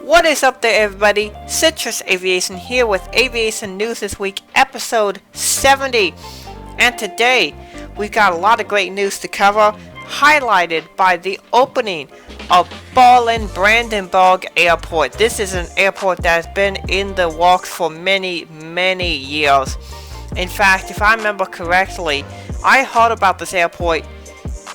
What is up there, everybody? Citrus Aviation here with Aviation News this week, episode 70. And today, we've got a lot of great news to cover, highlighted by the opening of Brandenburg Airport. This is an airport that has been in the works for many years. In fact, if I remember correctly, I heard about this airport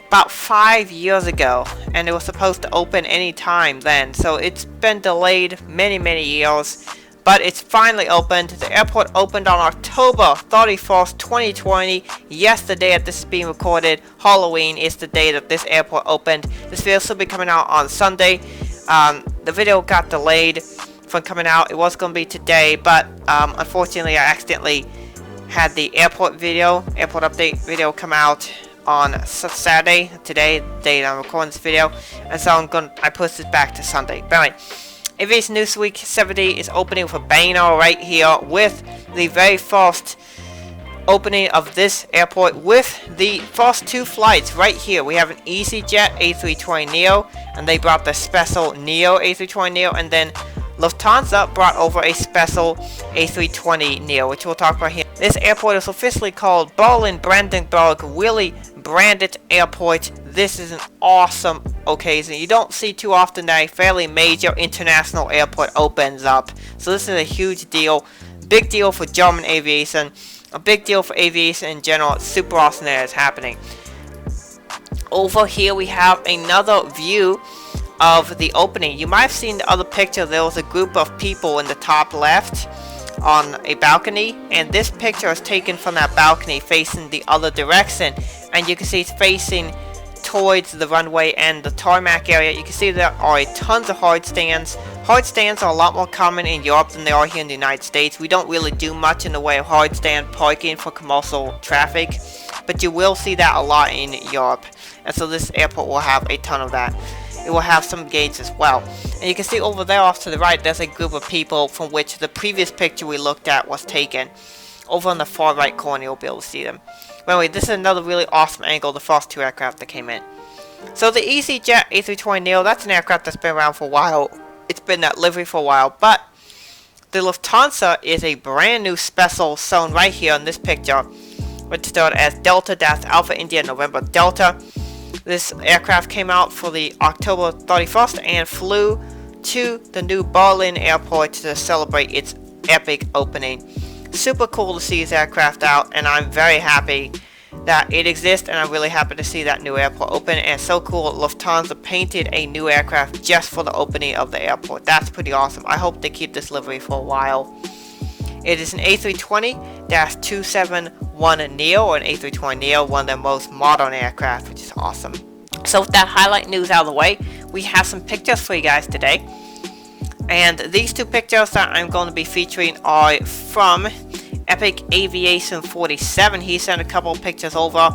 about 5 years ago, and it was supposed to open any time then, so it's been delayed many years, but it's finally opened. The airport opened on October 31st 2020. Yesterday, as this is being recorded, Halloween is the day that this airport opened. This video will be coming out on Sunday. The video got delayed from coming out. It was going to be today, but unfortunately I accidentally had the airport update video come out on Saturday, today, the day I'm recording this video, and so I pushed it back to Sunday. But anyway, Aviation News Week 70 is opening with a banger right here with the very first opening of this airport with the first two flights right here. We have an EasyJet A320neo, and they brought the special Neo A320neo, and then Lufthansa brought over a special A320neo, which we'll talk about here. This airport is officially called Brandenburg Willy Brandt Airport. This is an awesome occasion. You don't see too often that a fairly major international airport opens up. So this is a huge deal. Big deal for German aviation. A big deal for aviation in general. It's super awesome that it's happening. Over here we have another view of the opening. You might have seen the other picture. There was a group of people in the top left on a balcony, and this picture is taken from that balcony facing the other direction, and you can see it's facing towards the runway and the tarmac area. You can see there are tons of hard stands. Hard stands are a lot more common in Europe than they are here in the United States. We don't really do much in the way of hard stand parking for commercial traffic, but you will see that a lot in Europe, and so this airport will have a ton of that. It will have some gates as well. And you can see over there off to the right, there's a group of people from which the previous picture we looked at was taken. Over on the far right corner, you'll be able to see them. But anyway, this is another really awesome angle, the first two aircraft that came in. So the EasyJet A320neo, that's an aircraft that's been around for a while. It's been that livery for a while, but the Lufthansa is a brand new special shown right here in this picture, which started as Delta Alpha India November Delta. This aircraft came out for the October 31st and flew to the new Berlin airport to celebrate its epic opening. Super cool to see this aircraft out, and I'm very happy that it exists, and I'm really happy to see that new airport open. And so cool, Lufthansa painted a new aircraft just for the opening of the airport. That's pretty awesome. I hope they keep this livery for a while. It is an A320-271neo, or an A320neo, one of their most modern aircraft, which is awesome. So with that highlight news out of the way, we have some pictures for you guys today. And these two pictures that I'm going to be featuring are from Epic Aviation 47. He sent a couple of pictures over,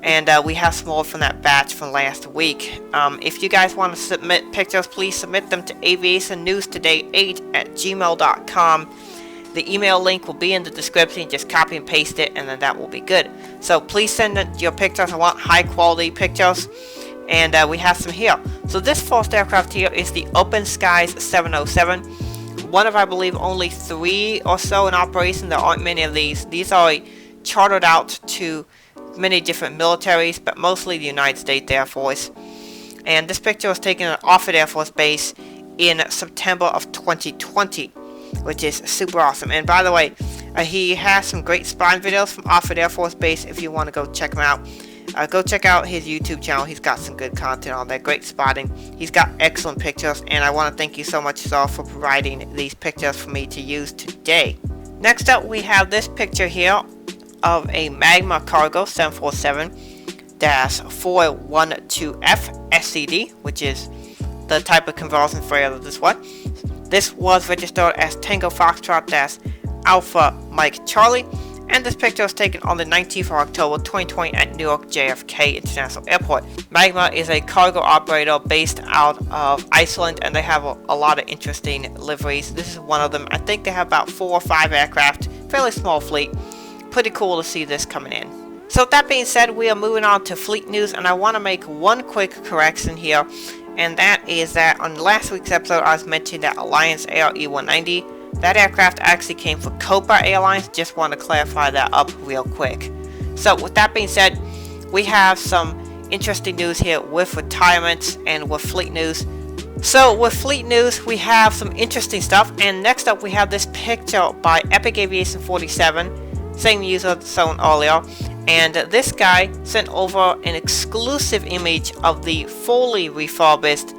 and we have some more from that batch from last week. If you guys want to submit pictures, please submit them to aviationnewstoday8@gmail.com. The email link will be in the description. Just copy and paste it, and then that will be good. So please send your pictures. I want high quality pictures, and we have some here. So this first aircraft here is the Open Skies 707. One of, I believe, only 3 or so in operation. There aren't many of these. These are chartered out to many different militaries, but mostly the United States Air Force. And this picture was taken at Offutt Air Force Base in September of 2020. Which is super awesome. And by the way, he has some great spotting videos from Offutt Air Force Base. If you want to go check him out, go check out his YouTube channel. He's got some good content on there. Great spotting. He's got excellent pictures, and I want to thank you so much, sir, for providing these pictures for me to use today. Next up, we have this picture here of a Magma Cargo 747-412F SCD, which is the type of conversion freighter that this was. This was registered as Tango Foxtrot Alpha Mike Charlie, and this picture was taken on the 19th of October 2020 at Newark JFK International Airport. Magma is a cargo operator based out of Iceland, and they have a lot of interesting liveries. This is one of them. I think they have about 4 or 5 aircraft, fairly small fleet. Pretty cool to see this coming in. So with that being said, we are moving on to fleet news, and I want to make one quick correction here. and that is that on last week's episode I was mentioning that Alliance Air E190, that aircraft actually came from Kuwait Airlines. Just want to clarify that up real quick. So with that being said, we have some interesting news here with retirements and with fleet news. So with fleet news, we have some interesting stuff, and next up we have this picture by Epic Aviation 47, same user shown earlier, and this guy sent over an exclusive image of the fully refurbished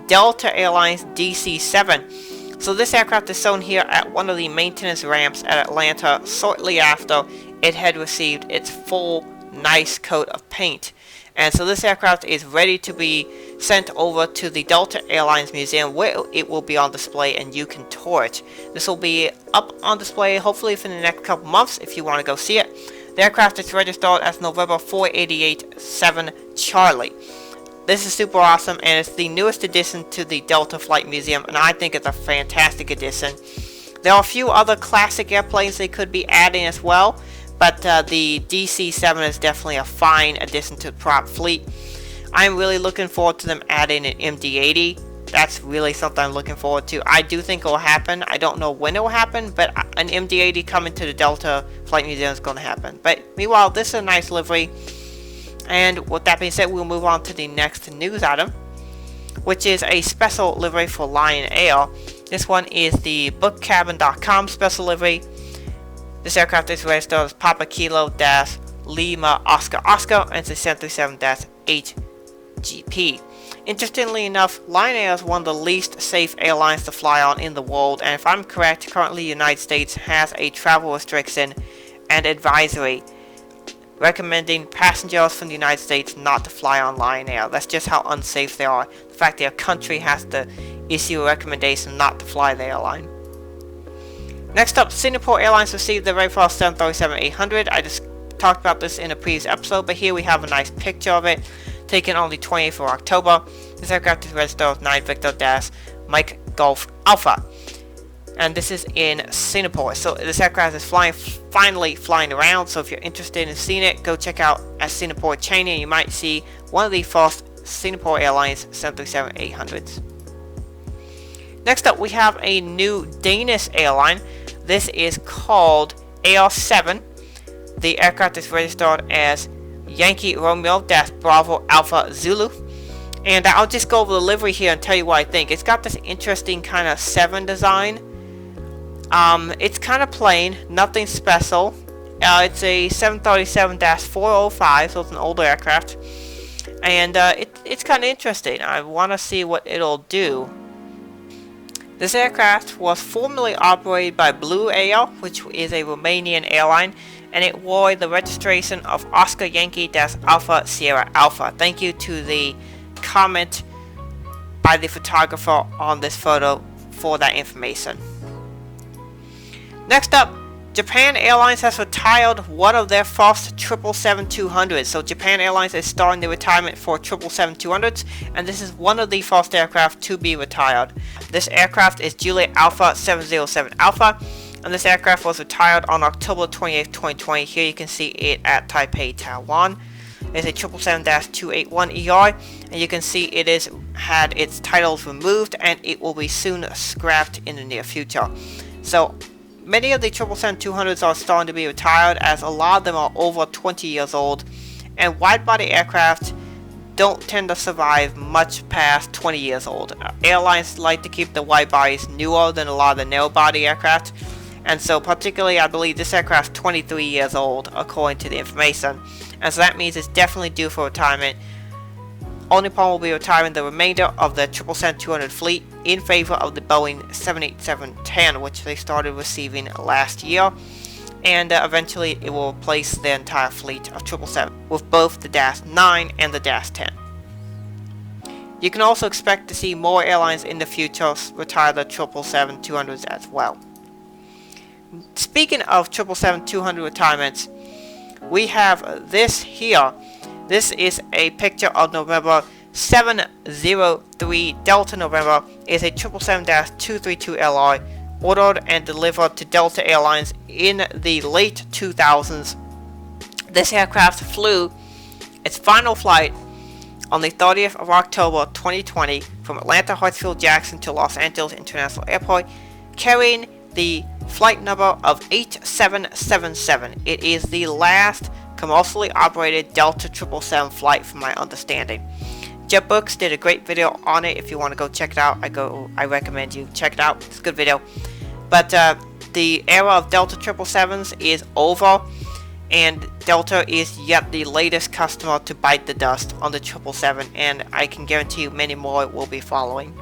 Delta Airlines DC-7. So this aircraft is shown here at one of the maintenance ramps at Atlanta shortly after it had received its full nice coat of paint. And so this aircraft is ready to be sent over to the Delta Airlines Museum, where it will be on display and you can tour it. This will be up on display hopefully within the next couple months if you want to go see it. The aircraft is registered as November 4887 Charlie. This is super awesome, and it's the newest addition to the Delta Flight Museum, and I think it's a fantastic addition. There are a few other classic airplanes they could be adding as well, but the DC-7 is definitely a fine addition to the prop fleet. I'm really looking forward to them adding an MD-80. That's really something I'm looking forward to. I do think it will happen. I don't know when it will happen, but an MD-80 coming to the Delta Flight Museum is going to happen. But meanwhile, this is a nice livery. And with that being said, we'll move on to the next news item, which is a special livery for Lion Air. This one is the bookcabin.com special livery. This aircraft is registered as Papa Kilo Lima Oscar Oscar, and it's a 737-8GP. Interestingly enough, Lion Air is one of the least safe airlines to fly on in the world, and if I'm correct, currently the United States has a travel restriction and advisory recommending passengers from the United States not to fly on Lion Air. That's just how unsafe they are. The fact that a country has to issue a recommendation not to fly the airline. Next up, Singapore Airlines received the very first 737-800. I just talked about this in a previous episode, but here we have a nice picture of it, taken on the 28th of October. This aircraft is registered with 9 Victor Mike Golf Alpha, and this is in Singapore. So this aircraft is finally flying around, so if you're interested in seeing it, go check out at Singapore China, and you might see one of the first Singapore Airlines 737-800s. Next up, we have a new Danish airline. This is called AR7. The aircraft is registered as Yankee Romeo Bravo Alpha Zulu. And I'll just go over the livery here and tell you what I think. It's got this interesting kind of 7 design. It's kind of plain, nothing special. It's a 737-405, so it's an older aircraft. And it's kind of interesting. I want to see what it'll do. This aircraft was formerly operated by Blue Air, which is a Romanian airline, and it wore the registration of Oscar Yankee Alpha Sierra Alpha. Thank you to the comment by the photographer on this photo for that information. Next up, Japan Airlines has retired one of their first 777-200s. So Japan Airlines is starting the retirement for 777-200s, and this is one of the first aircraft to be retired. This aircraft is Juliet Alpha 707 Alpha, and this aircraft was retired on October 28, 2020. Here you can see it at Taipei, Taiwan. It's a 777-281ER, and you can see it is had its titles removed, and it will be soon scrapped in the near future. So many of the 777-200s are starting to be retired, as a lot of them are over 20 years old, and wide-body aircraft don't tend to survive much past 20 years old. Airlines like to keep the wide bodies newer than a lot of the narrow-body aircraft, and so particularly I believe this aircraft is 23 years old according to the information, and so that means it's definitely due for retirement. All Nippon will be retiring the remainder of the 777-200 fleet in favor of the Boeing 787-10, which they started receiving last year, and eventually it will replace the entire fleet of 777 with both the -9 and the -10. You can also expect to see more airlines in the future retire the 777-200s as well. Speaking of 777-200 retirements, we have this here. This is a picture of November 703 Delta November. Is a 777-232LR ordered and delivered to Delta Airlines in the late 2000s. This aircraft flew its final flight on the 30th of October 2020 from Atlanta Hartsfield Jackson to Los Angeles International Airport, carrying the flight number of 8777. It is the last commercially operated Delta 777 flight from my understanding. JetBooks did a great video on it. If you want to go check it out, I recommend you check it out. It's a good video. But the era of Delta 777s is over, and Delta is yet the latest customer to bite the dust on the 777, and I can guarantee you many more will be following.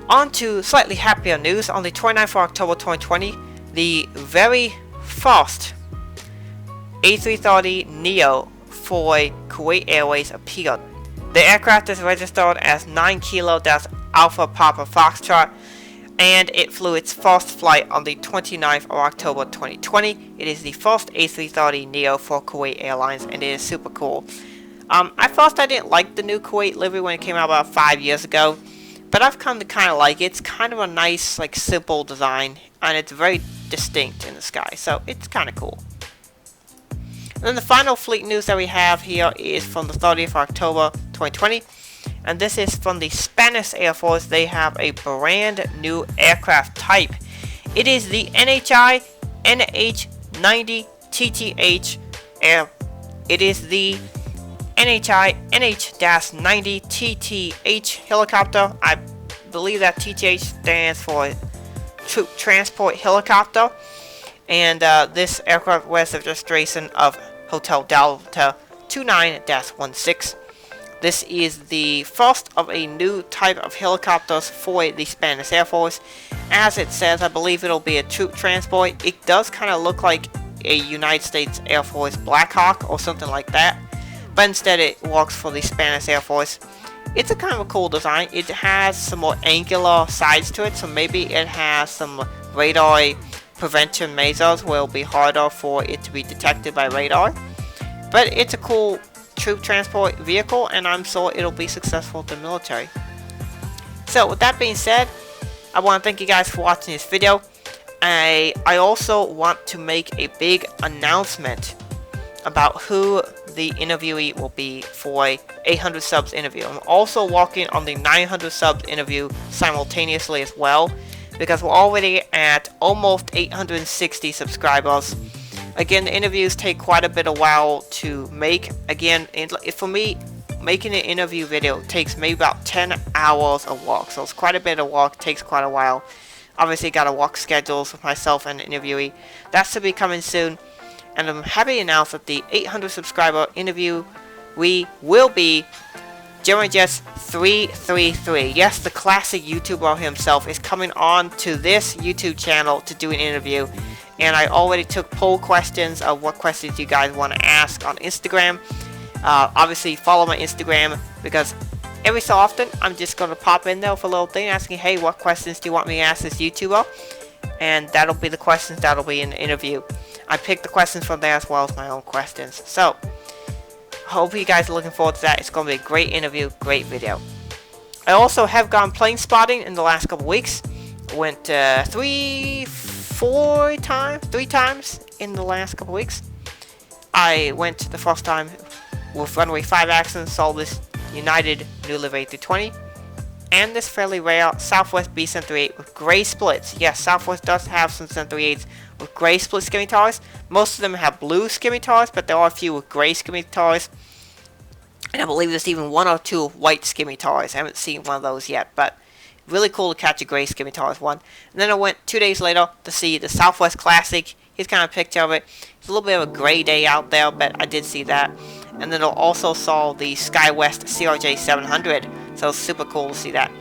On to slightly happier news. On the 29th of October 2020, the very first A330neo for Kuwait Airways appeared. The aircraft is registered as 9 Kilo Alpha Papa Foxtrot, and it flew its first flight on the 29th of October 2020. It is the first A330neo for Kuwait Airlines, and it is super cool. At first I didn't like the new Kuwait livery when it came out about 5 years ago, but I've come to kind of like it. It's kind of a nice, like, simple design, and it's very distinct in the sky, so it's kind of cool. And then the final fleet news that we have here is from the 30th of October 2020, and this is from the Spanish Air Force. They have a brand new aircraft type. It is the NHI NH90 TTH Air. It is the NHI NH-90 TTH helicopter. I believe that TTH stands for Troop Transport Helicopter. And this aircraft was the registration of Hotel Delta 29-16. This is the first of a new type of helicopters for the Spanish Air Force. As it says, I believe it'll be a troop transport. It does kind of look like a United States Air Force Black Hawk or something like that, but instead it works for the Spanish Air Force. It's a kind of a cool design. It has some more angular sides to it, so maybe it has some radar prevention measures where it'll be harder for it to be detected by radar. But it's a cool troop transport vehicle, and I'm sure it'll be successful to the military. So with that being said, I want to thank you guys for watching this video. I also want to make a big announcement about who the interviewee will be for a 800 subs interview. I'm also working on the 900 subs interview simultaneously as well, because we're already at almost 860 subscribers. Again, the interviews take quite a bit of while to make. Again, for me, making an interview video takes maybe about 10 hours of work, so it's quite a bit of work, takes quite a while. Obviously got to work schedules with myself and the interviewee. That's to be coming soon, and I'm happy to announce that the 800 subscriber interview will be Jets 333. Yes, the classic YouTuber himself is coming on to this YouTube channel to do an interview, and I already took poll questions of what questions you guys want to ask on Instagram. Obviously follow my Instagram, because every so often I'm just going to pop in there for a little thing asking, hey, what questions do you want me to ask this YouTuber? And that'll be the questions that'll be in the interview. I picked the questions from there as well as my own questions. So hope you guys are looking forward to that. It's going to be a great interview, great video. I also have gone plane spotting in the last couple weeks. Went 3 times in the last couple weeks. I went the first time with runway 5 accents, saw this United new livery A320, and this fairly rare Southwest B738 with gray splits. Yes, Southwest does have some 738s with gray split scimitars. Most of them have blue scimitars, but there are a few with gray scimitars. And I believe there's even 1 or 2 white scimitars. I haven't seen one of those yet, but really cool to catch a gray scimitars one. And then I went 2 days later to see the Southwest Classic. Here's kind of a picture of it. It's a little bit of a gray day out there, but I did see that. And then I also saw the SkyWest CRJ 700, so it's super cool to see that.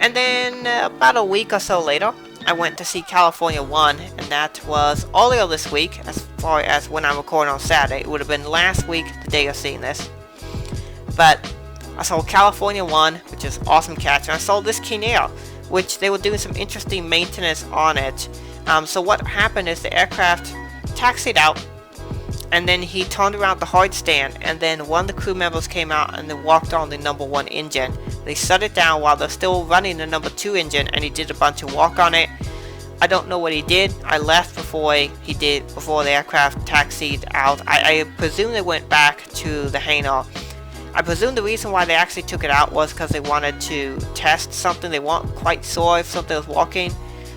And then about a week or so later, I went to see California 1, and that was earlier this week, as far as when I'm recording on Saturday. It would have been last week, the day of seeing this. But I saw California 1, which is awesome catch, and I saw this King Air, which they were doing some interesting maintenance on it. So what happened is the aircraft taxied out, and then he turned around the hard stand, and then one of the crew members came out and they walked on the number 1 engine. They shut it down while they're still running the number 2 engine, and he did a bunch of work on it. I don't know what he did. I left before the aircraft taxied out. I presume they went back to the hangar. I presume the reason why they actually took it out was because they wanted to test something. They weren't quite sure if something was walking.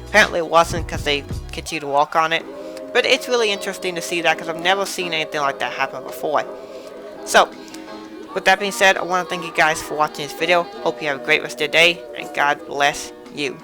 Apparently it wasn't, because they continued to walk on it. But it's really interesting to see that, because I've never seen anything like that happen before. So, with that being said, I want to thank you guys for watching this video. Hope you have a great rest of your day, and God bless you.